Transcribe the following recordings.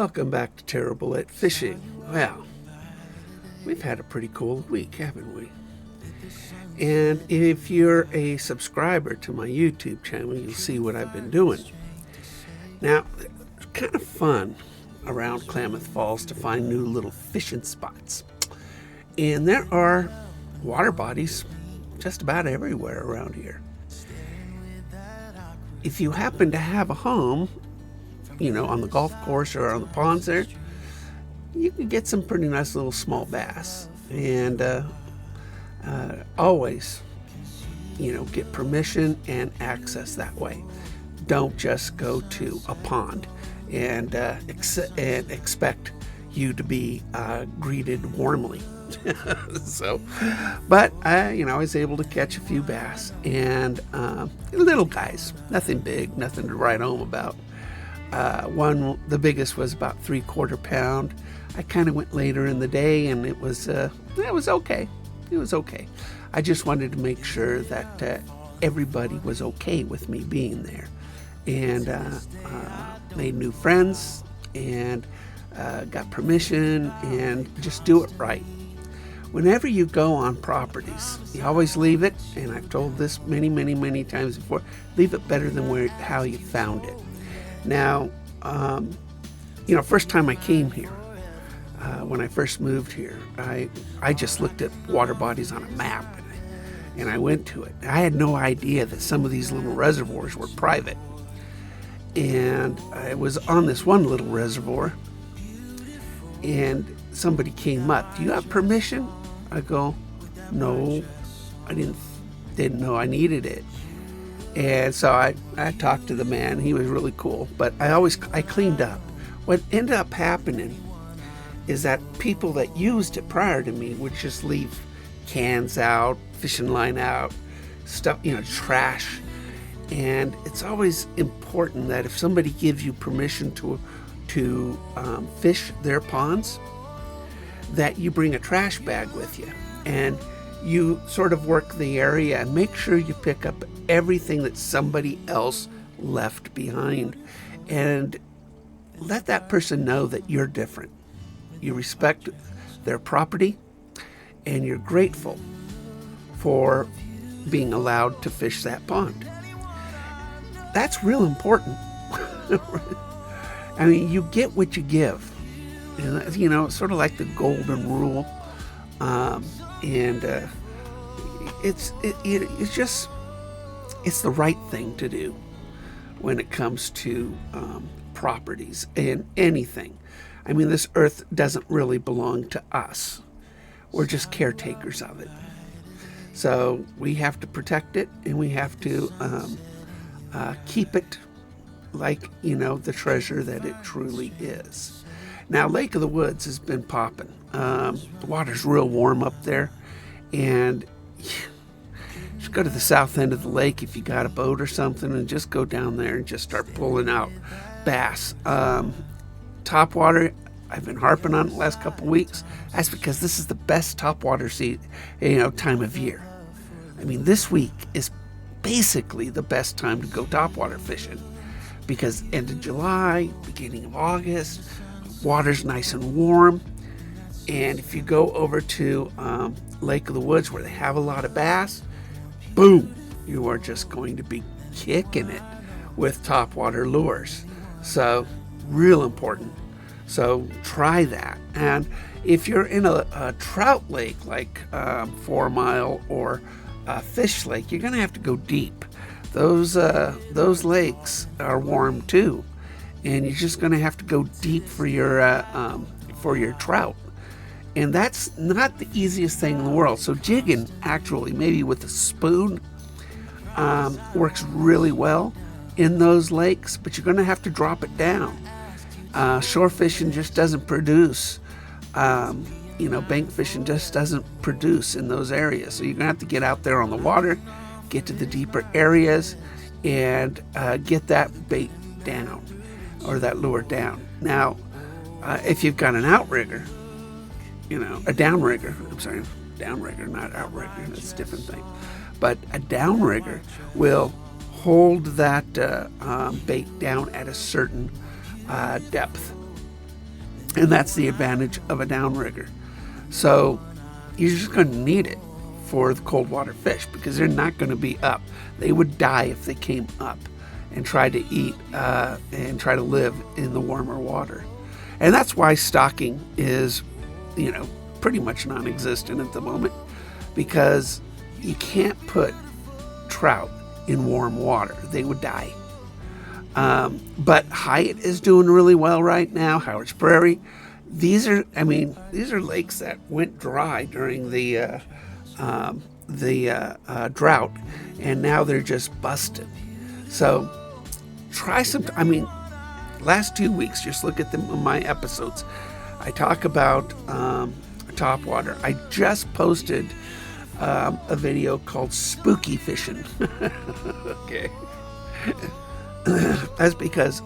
Welcome back to Terrible at Fishing. Well, we've had a pretty cool week, haven't we? And if you're a subscriber to my YouTube channel, you'll see what I've been doing. Now, it's kind of fun around Klamath Falls to find new little fishing spots. And there are water bodies just about everywhere around here. If you happen to have a home, on the golf course or on the ponds there, you can get some pretty nice little small bass. And always, get permission and access that way. Don't just go to a pond and expect you to be greeted warmly. But I was able to catch a few bass and little guys, nothing big, nothing to write home about. The biggest was about 3/4 pound. I kind of went later in the day, and it was okay. It was okay. I just wanted to make sure that everybody was okay with me being there, and made new friends, and got permission, and just do it right. Whenever you go on properties, you always leave it, and I've told this many, many, many times before, leave it better than how you found it. Now, first time I came here, when I first moved here, I just looked at water bodies on a map, and I went to it. I had no idea that some of these little reservoirs were private. And I was on this one little reservoir, and somebody came up. "Do you have permission?" I go, "No, I didn't know I needed it." And so I talked to the man. He was really cool, but I cleaned up. What ended up happening is that people that used it prior to me would just leave cans out, fishing line out, stuff, trash. And it's always important that if somebody gives you permission to fish their ponds, that you bring a trash bag with you, and you sort of work the area and make sure you pick up everything that somebody else left behind, and let that person know that you're different. You respect their property, and you're grateful for being allowed to fish that pond. That's real important. I mean, you get what you give. And, it's sort of like the golden rule. It's the right thing to do when it comes to properties and anything. I mean, this earth doesn't really belong to us. We're just caretakers of it. So we have to protect it, and we have to keep it like, the treasure that it truly is. Now, Lake of the Woods has been popping. The water's real warm up there, and just go to the south end of the lake if you got a boat or something, and just go down there and just start pulling out bass. Topwater, I've been harping on it the last couple weeks. That's because this is the best topwater time of year. I mean, this week is basically the best time to go topwater fishing, because end of July, beginning of August, water's nice and warm. And if you go over to Lake of the Woods, where they have a lot of bass, boom, you are just going to be kicking it with topwater lures. So real important. So try that. And if you're in a trout lake like 4 Mile or Fish Lake, you're going to have to go deep. Those lakes are warm too, and you're just going to have to go deep for your trout. And that's not the easiest thing in the world. So jigging, actually, maybe with a spoon, works really well in those lakes, but you're going to have to drop it down. Shore fishing just doesn't produce. Bank fishing just doesn't produce in those areas. So you're going to have to get out there on the water, get to the deeper areas, and get that bait down, or that lure down. Now, if you've got an outrigger, a downrigger, not outrigger, that's a different thing. But a downrigger will hold that bait down at a certain depth. And that's the advantage of a downrigger. So you're just going to need it for the cold water fish because they're not going to be up. They would die if they came up and tried to eat and try to live in the warmer water. And that's why stocking is, pretty much non-existent at the moment, because you can't put trout in warm water. They would die. But Hyatt is doing really well right now. Howard's Prairie. These are lakes that went dry during the drought, and now they're just busted. So try some. Last 2 weeks, just look at my episodes. I talk about topwater. I just posted a video called Spooky Fishing. Okay. That's because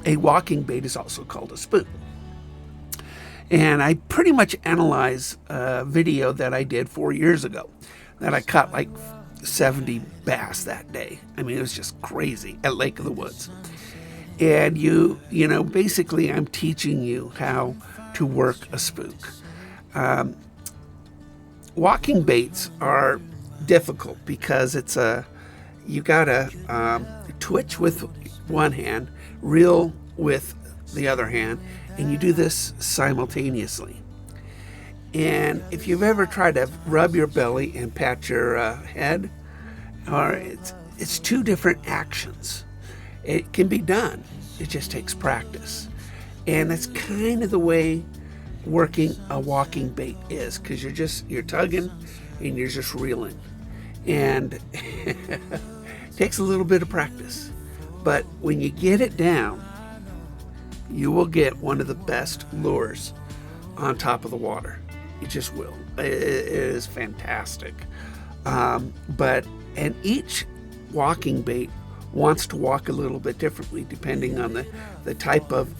a walking bait is also called a spook. And I pretty much analyze a video that I did 4 years ago that I caught like 70 bass that day. It was just crazy at Lake of the Woods. And basically I'm teaching you how to work a spook. Walking baits are difficult because you gotta twitch with one hand, reel with the other hand, and you do this simultaneously. And if you've ever tried to rub your belly and pat your head, it's two different actions. It can be done. It just takes practice. And that's kind of the way working a walking bait is, because you're tugging and you're just reeling. And it takes a little bit of practice. But when you get it down, you will get one of the best lures on top of the water. You just will. It is fantastic. And each walking bait wants to walk a little bit differently depending on the type of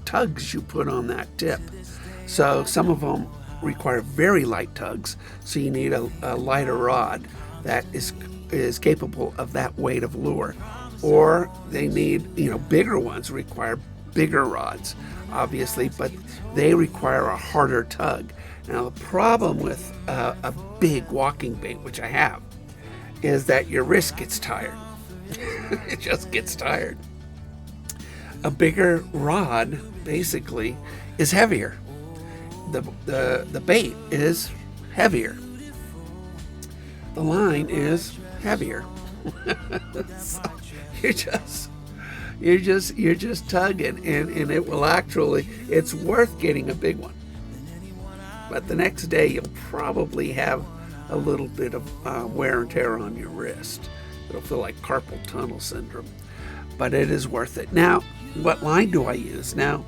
tugs you put on that tip. So some of them require very light tugs, so you need a lighter rod that is capable of that weight of lure. Or they need, bigger ones require bigger rods, obviously, but they require a harder tug. Now the problem with a big walking bait, which I have, is that your wrist gets tired. It just gets tired. A bigger rod basically is heavier. The bait is heavier. The line is heavier. So you're just tugging, and it will actually, it's worth getting a big one. But the next day you'll probably have a little bit of wear and tear on your wrist. It'll feel like carpal tunnel syndrome, but it is worth it. Now, what line do I use? Now,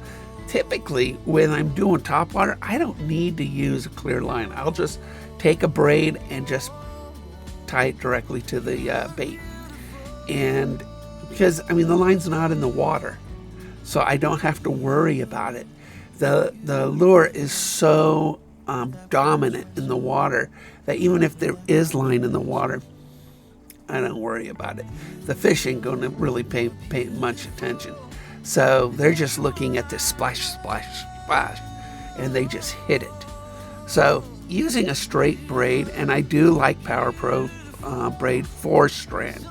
typically when I'm doing topwater, I don't need to use a clear line. I'll just take a braid and just tie it directly to the bait. And because, the line's not in the water, so I don't have to worry about it. The lure is so dominant in the water that even if there is line in the water, I don't worry about it. The fish ain't going to really pay much attention. So they're just looking at this splash, splash, splash, and they just hit it. So using a straight braid, and I do like Power Pro braid 4-strand.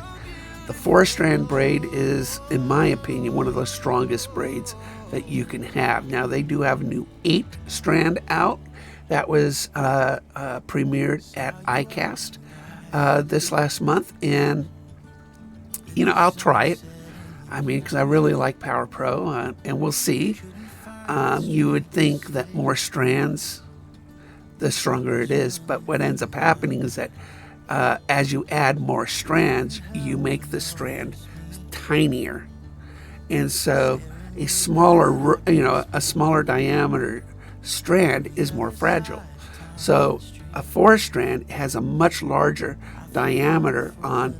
The 4-strand braid is, in my opinion, one of the strongest braids that you can have. Now, they do have a new 8-strand out that was premiered at ICAST this last month, and I'll try it. Because I really like Power Pro, and we'll see. You would think that more strands, the stronger it is, but what ends up happening is that as you add more strands, you make the strand tinier, and so a smaller diameter strand is more fragile. So a 4-strand has a much larger diameter on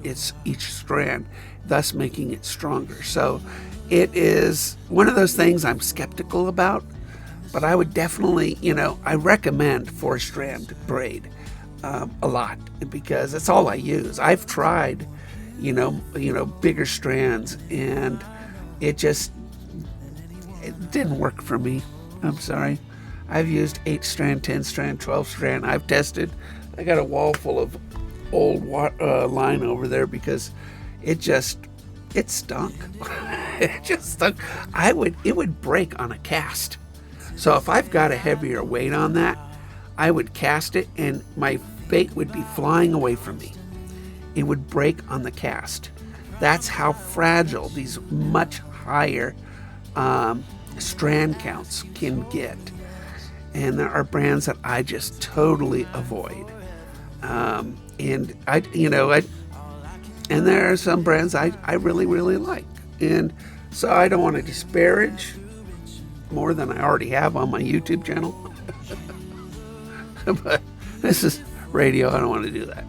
each strand, thus making it stronger. So it is one of those things I'm skeptical about, but I would definitely, I recommend 4-strand braid a lot, because that's all I use. I've tried, bigger strands, and it just, It didn't work for me. I'm sorry. I've used 8-strand, 10-strand, 12-strand. I've tested. I got a wall full of old line over there because it stunk. It just stunk. It would break on a cast. So if I've got a heavier weight on that, I would cast it and my bait would be flying away from me. It would break on the cast. That's how fragile these much higher strand counts can get. And there are brands that I just totally avoid. And there are some brands I really, really like. And so I don't want to disparage more than I already have on my YouTube channel. But this is radio. I don't want to do that.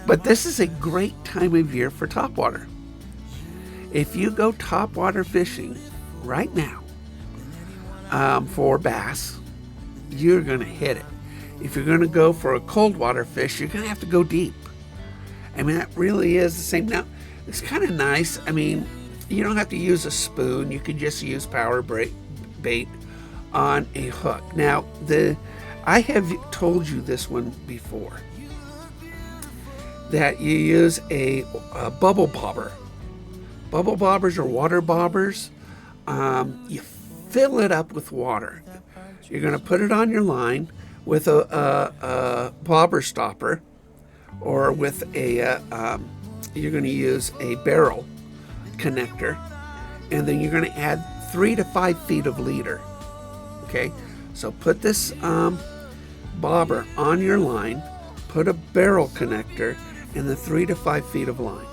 But this is a great time of year for topwater. If you go topwater fishing right now for bass, you're going to hit it. If you're going to go for a cold water fish, you're going to have to go deep. I mean, that really is the same. Now, it's kind of nice. I mean, you don't have to use a spoon. You could just use power bait on a hook. Now, I have told you this one before, that you use a bubble bobber. Bubble bobbers or water bobbers. You fill it up with water. You're going to put it on your line with a bobber stopper, or with you're going to use a barrel connector, and then you're going to add 3 to 5 feet of leader. Okay, so put this bobber on your line, put a barrel connector in the 3 to 5 feet of line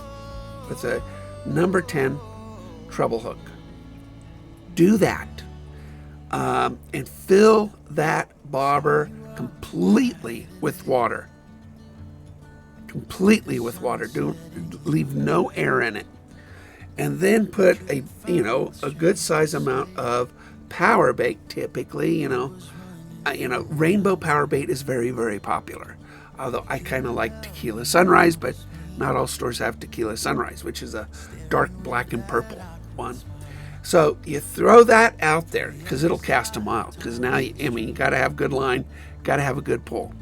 with a number 10 treble hook. Do that and fill that bobber completely with water. Completely with water. Don't leave no air in it. And then put a good size amount of power bait. Typically, rainbow power bait is very, very popular. Although I kind of like Tequila Sunrise, but not all stores have Tequila Sunrise, which is a dark black and purple one. So you throw that out there because it'll cast a mile. Because now, you got to have good line, got to have a good pull.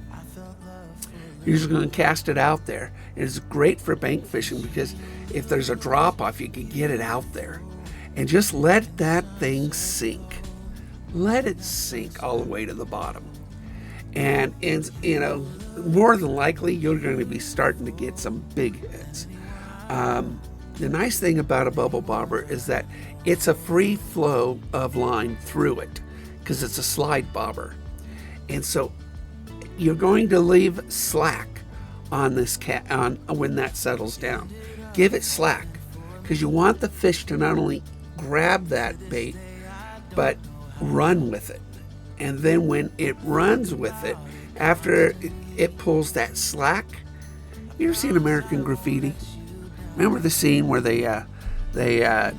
You're just going to cast it out there. It's great for bank fishing because if there's a drop off, you can get it out there and just let that thing sink. Let it sink all the way to the bottom. And more than likely, you're going to be starting to get some big hits. The nice thing about a bubble bobber is that it's a free flow of line through it because it's a slide bobber. And so you're going to leave slack on this when that settles down. Give it slack because you want the fish to not only grab that bait, but run with it. And then when it runs with it, after it pulls that slack, you ever seen American Graffiti? Remember the scene where they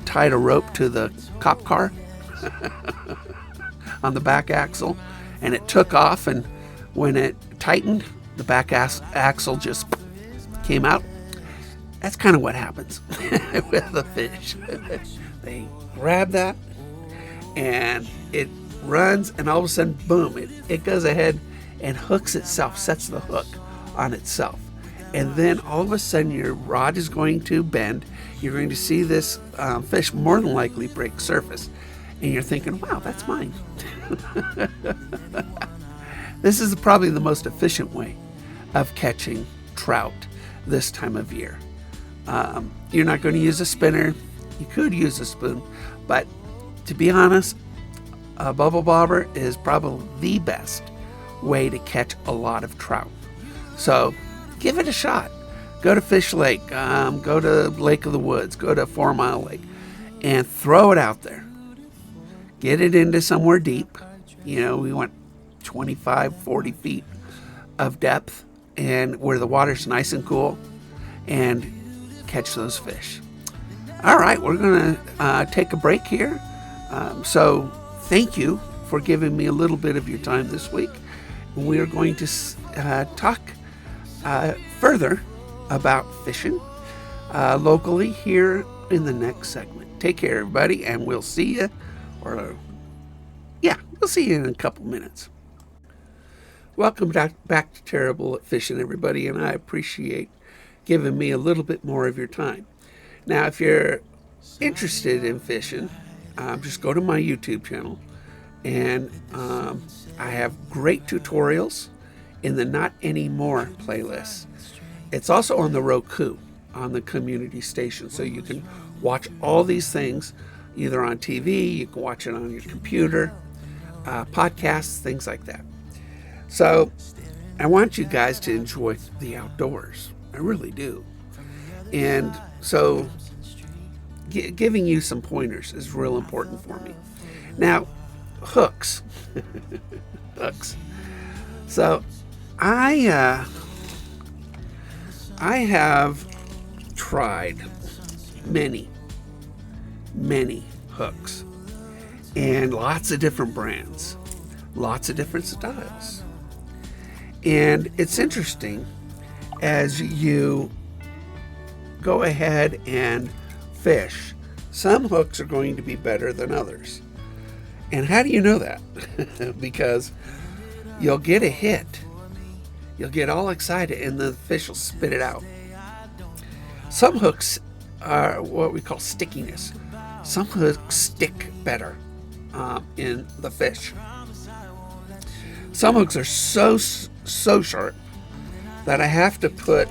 tied a rope to the cop car on the back axle, and it took off, and when it tightened, the back axle just came out? That's kind of what happens with the fish. They grab that, and it runs, and all of a sudden, boom, it goes ahead and hooks itself, sets the hook on itself. And then all of a sudden your rod is going to bend. You're going to see this fish more than likely break surface. And you're thinking, wow, that's mine. This is probably the most efficient way of catching trout this time of year. You're not going to use a spinner. You could use a spoon. But to be honest, a bubble bobber is probably the best way to catch a lot of trout. So give it a shot. Go to Fish Lake, go to Lake of the Woods, go to 4 Mile Lake, and throw it out there. Get it into somewhere deep. We want 25, 40 feet of depth, and where the water's nice and cool, and catch those fish. All right, we're going to take a break here. So thank you for giving me a little bit of your time this week. We're going to talk further about fishing locally here in the next segment. Take care, everybody, and we'll see you, we'll see you in a couple minutes. Welcome back to Terrible at Fishing, everybody, and I appreciate giving me a little bit more of your time. Now, if you're interested in fishing, just go to my YouTube channel, and I have great tutorials in the Not Anymore playlist. It's also on the Roku on the community station, so you can watch all these things either on TV, you can watch it on your computer, podcasts, things like that. So I want you guys to enjoy the outdoors. I really do. And so giving you some pointers is real important for me. Now, hooks. Hooks. So I have tried many hooks and lots of different brands, lots of different styles. And it's interesting as you go ahead and fish, some hooks are going to be better than others. And how do you know that? Because you'll get a hit, you'll get all excited, and the fish will spit it out. Some hooks are what we call stickiness. Some hooks stick better in the fish. Some hooks are so sharp that I have to put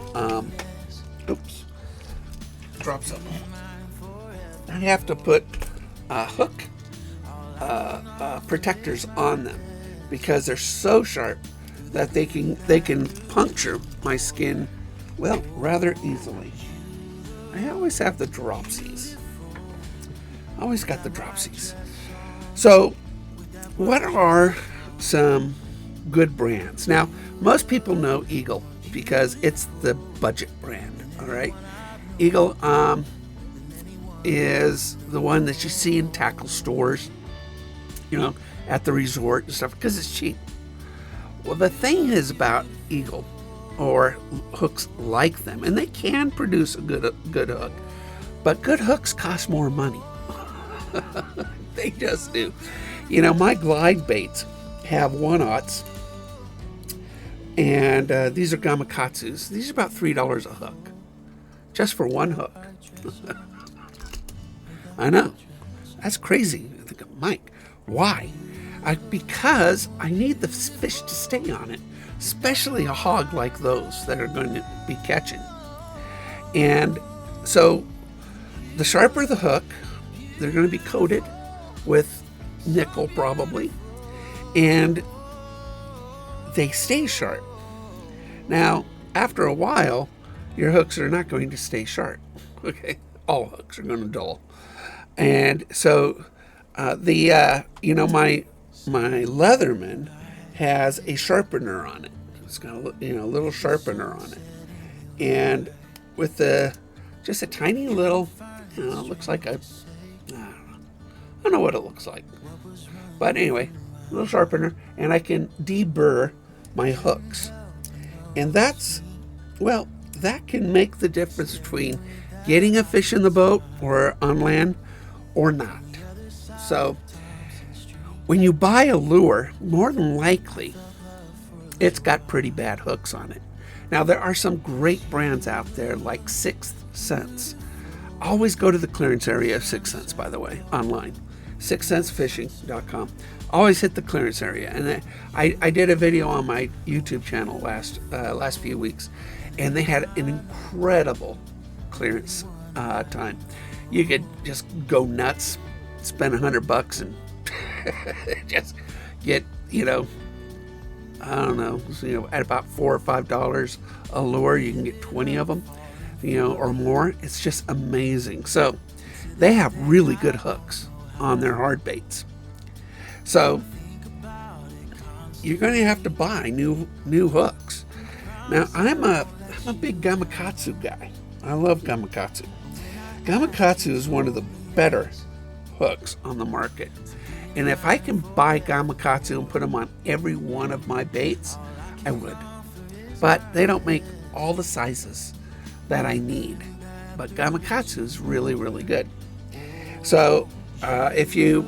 drop something. I have to put hook protectors on them because they're so sharp that they can puncture my skin, well, rather easily. I always have the dropsies. Always got the dropsies. So, what are some good brands? Now, most people know Eagle because it's the budget brand, all right? Eagle is the one that you see in tackle stores, at the resort and stuff, because it's cheap. Well, the thing is about Eagle, or hooks like them, and they can produce a good hook, but good hooks cost more money. They just do. My glide baits have 1/0s, and these are gamakatsus. These are about $3 a hook, just for one hook. I know, that's crazy. I think, Mike, why? Because I need the fish to stay on it, especially a hog like those that are going to be catching. And so the sharper the hook, they're going to be coated with nickel probably, and they stay sharp. Now, after a while, your hooks are not going to stay sharp. Okay, all hooks are going to dull. And so my Leatherman has a sharpener on it. It's got a little sharpener on it, and with just a tiny little, it looks like I don't know what it looks like, but anyway, a little sharpener, and I can deburr my hooks, and that can make the difference between getting a fish in the boat or on land or not. So when you buy a lure, more than likely it's got pretty bad hooks on it. Now, there are some great brands out there like 6th Sense. Always go to the clearance area of 6th Sense, by the way, online. 6thsensefishing.com. Always hit the clearance area. And I did a video on my YouTube channel last few weeks, and they had an incredible clearance time. You could just go nuts, spend $100 and just get, I don't know, at about $4 or $5 a lure, you can get 20 of them, or more. It's just amazing. So they have really good hooks on their hard baits. So you're going to have to buy new hooks. Now, I'm a big gamakatsu guy. I love gamakatsu. Gamakatsu is one of the better hooks on the market. And if I can buy gamakatsu and put them on every one of my baits, I would. But they don't make all the sizes that I need. but gamakatsu is really, really good. So if you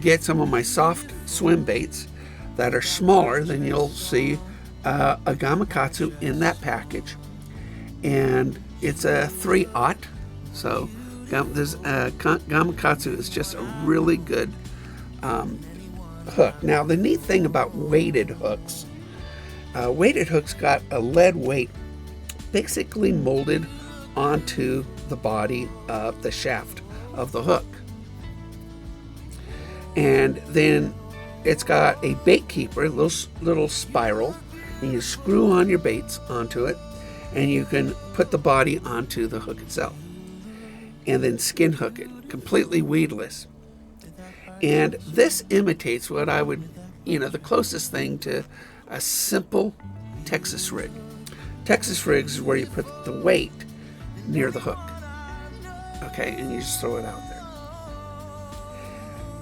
get some of my soft swim baits that are smaller, then you'll see a gamakatsu in that package, and it's a 3/0. So gamakatsu is just a really good hook. Now the neat thing about weighted hooks got a lead weight basically molded onto the body of the shaft of the hook, and then it's got a bait keeper, little spiral, and you screw on your baits onto it, and you can put the body onto the hook itself and then skin hook it completely weedless. And this imitates what I would, the closest thing to a simple Texas rig. Texas rigs is where you put the weight near the hook, okay, and you just throw it out there.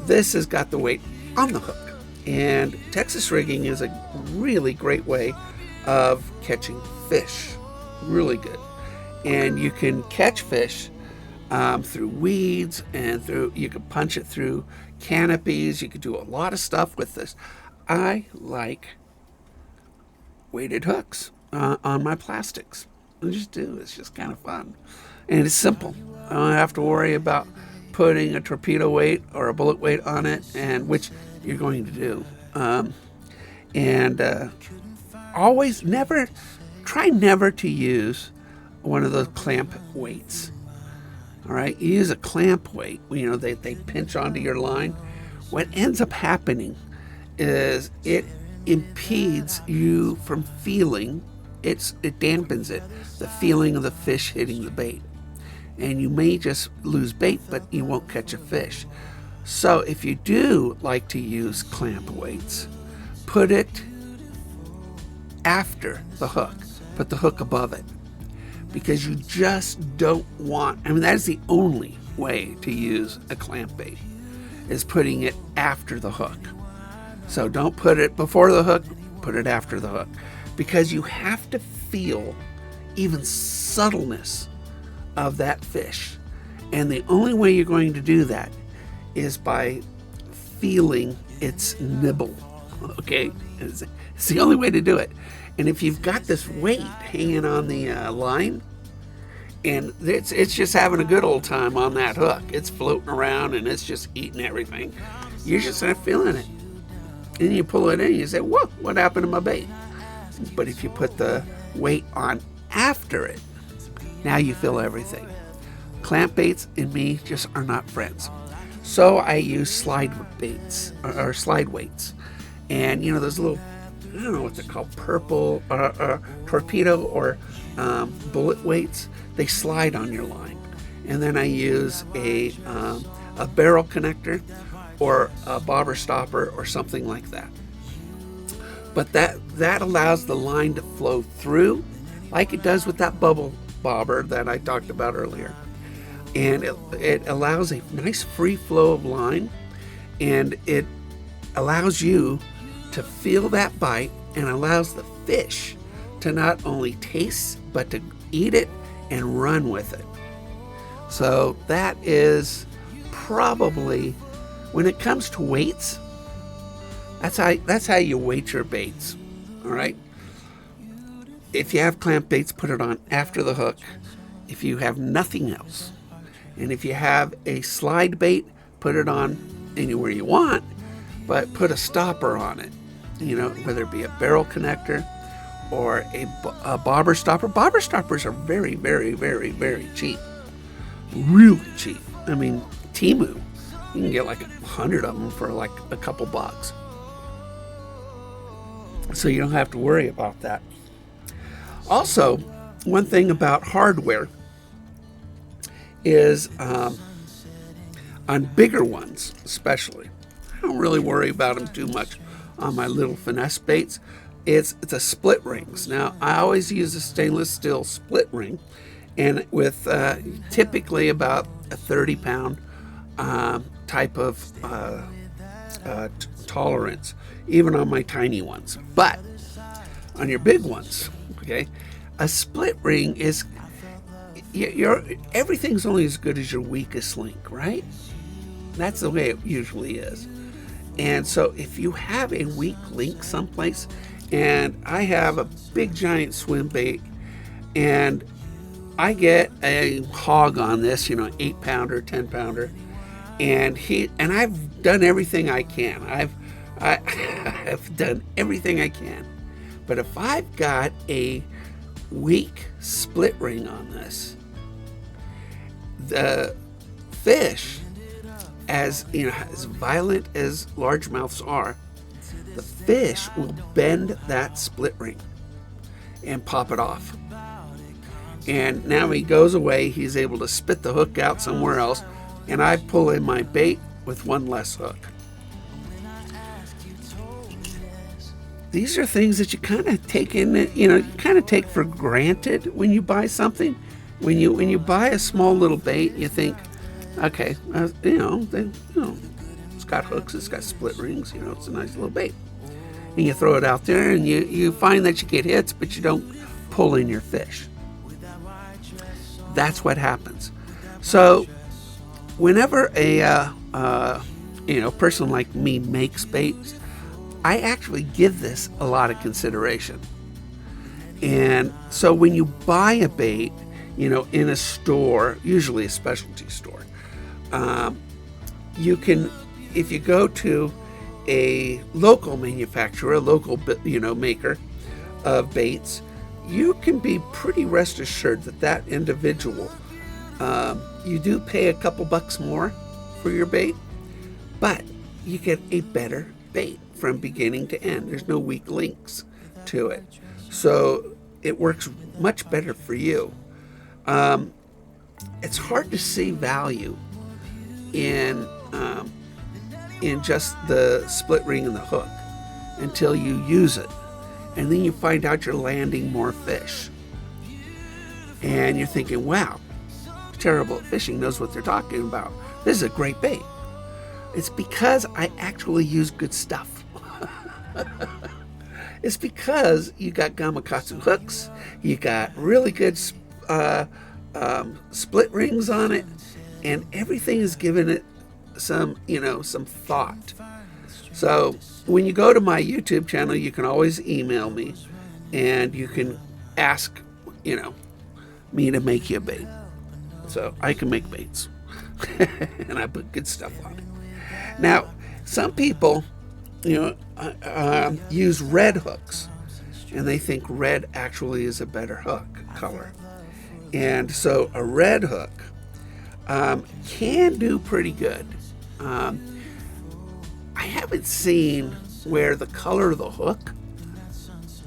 This has got the weight on the hook, and Texas rigging is a really great way of catching fish, really good. And you can catch fish through weeds, and you can punch it through canopies. You could do a lot of stuff with this. I like weighted hooks on my plastics. I just do. It's just kind of fun, and it's simple. I don't have to worry about putting a torpedo weight or a bullet weight on it, and which you're going to do. Always try never to use one of those clamp weights. All right, you use a clamp weight. They pinch onto your line. What ends up happening is it impedes you from feeling. It dampens it, the feeling of the fish hitting the bait, and you may just lose bait, but you won't catch a fish. So if you do like to use clamp weights, put it after the hook. Put the hook above it, because you just don't want, that is the only way to use a clamp bait, is putting it after the hook. So don't put it before the hook, put it after the hook, because you have to feel even subtleness of that fish. And the only way you're going to do that is by feeling its nibble, okay? It's the only way to do it. And if you've got this weight hanging on the line, and it's just having a good old time on that hook, it's floating around and it's just eating everything, you're just not feeling it. And you pull it in, you say, whoa, what happened to my bait? But if you put the weight on after it, now you feel everything. Clamp baits and me just are not friends. So I use slide baits or slide weights. And those little, I don't know what they're called, purple torpedo or bullet weights, they slide on your line. And then I use a barrel connector or a bobber stopper or something like that. But that allows the line to flow through like it does with that bubble bobber that I talked about earlier. And it allows a nice free flow of line, and it allows you to feel that bite, and allows the fish to not only taste but to eat it and run with it. So that is probably, when it comes to weights, that's how you weight your baits. All right, if you have clamp baits, put it on after the hook if you have nothing else. And if you have a slide bait, put it on anywhere you want, but put a stopper on it, whether it be a barrel connector or a bobber stopper. Bobber stoppers are very, very, very, very cheap. Really cheap. Temu, you can get like 100 of them for like a couple bucks. So you don't have to worry about that. Also, one thing about hardware is on bigger ones especially, I don't really worry about them too much on my little finesse baits. It's a split rings. Now I always use a stainless steel split ring, and with typically about a 30-pound type of tolerance, even on my tiny ones. But on your big ones, okay, a split ring everything's only as good as your weakest link, right? That's the way it usually is. And so if you have a weak link someplace, and I have a big giant swim bait, and I get a hog on this, 8-pounder, 10-pounder, and I've done everything I can. I've done everything I can. But if I've got a weak split ring on this, the fish, as violent as largemouths are, the fish will bend that split ring and pop it off. And now he goes away, he's able to spit the hook out somewhere else, and I pull in my bait with one less hook. These are things that you kind of take take for granted when you buy something. When you buy a small little bait, you think, okay, it's got hooks, it's got split rings, it's a nice little bait. And you throw it out there, and you find that you get hits, but you don't pull in your fish. That's what happens. So whenever a person like me makes baits, I actually give this a lot of consideration. And so when you buy a bait, in a store, usually a specialty store, you can, if you go to a local manufacturer, a local maker of baits, you can be pretty rest assured that individual, you do pay a couple bucks more for your bait, but you get a better bait from beginning to end. There's no weak links to it, so it works much better for you. It's hard to see value in just the split ring and the hook until you use it, and then you find out you're landing more fish, and you're thinking, wow, Terrible at Fishing knows what they're talking about. This is a great bait. It's because I actually use good stuff. It's because you got Gamakatsu hooks, you got really good split rings on it, and everything is given it some thought. So when you go to my YouTube channel, you can always email me, and you can ask, me to make you a bait. So I can make baits, and I put good stuff on it. Now, some people, use red hooks, and they think red actually is a better hook color. And so a red hook can do pretty good. I haven't seen where the color of the hook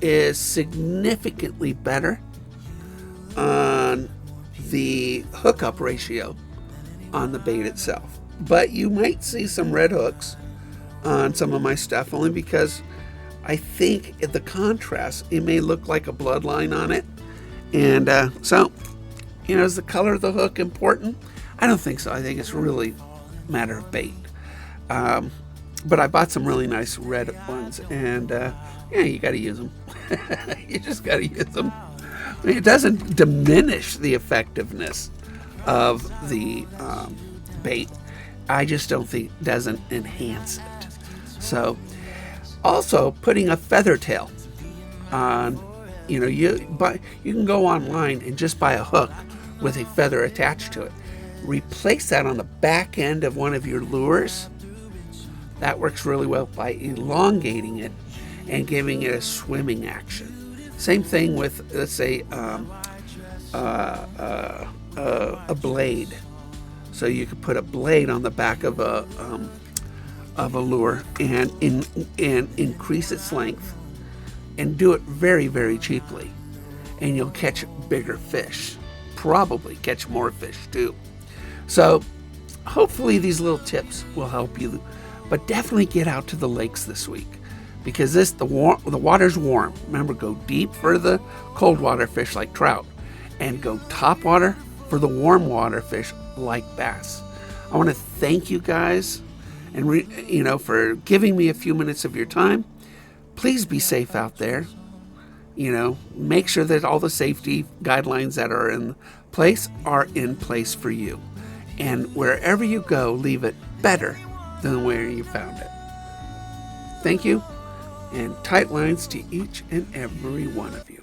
is significantly better on the hookup ratio on the bait itself. But you might see some red hooks on some of my stuff, only because I think the contrast, it may look like a bloodline on it. And so, is the color of the hook important? I don't think so. I think it's really a matter of bait. But I bought some really nice red ones, and you got to use them. You just got to use them. I mean, it doesn't diminish the effectiveness of the bait. I just don't think it doesn't enhance it. So, also putting a feather tail on, you can go online and just buy a hook with a feather attached to it. Replace that on the back end of one of your lures. That works really well by elongating it and giving it a swimming action. Same thing with, let's say, a blade. So you could put a blade on the back of a lure and increase its length, and do it very, very cheaply, and you'll catch bigger fish. Probably catch more fish too. So hopefully these little tips will help you, but definitely get out to the lakes this week, because the water's warm. Remember, go deep for the cold water fish like trout, and go top water for the warm water fish like bass. I want to thank you guys, and for giving me a few minutes of your time. Please be safe out there. Make sure that all the safety guidelines that are in Place art in place for you. And wherever you go, leave it better than where you found it. Thank you, and tight lines to each and every one of you.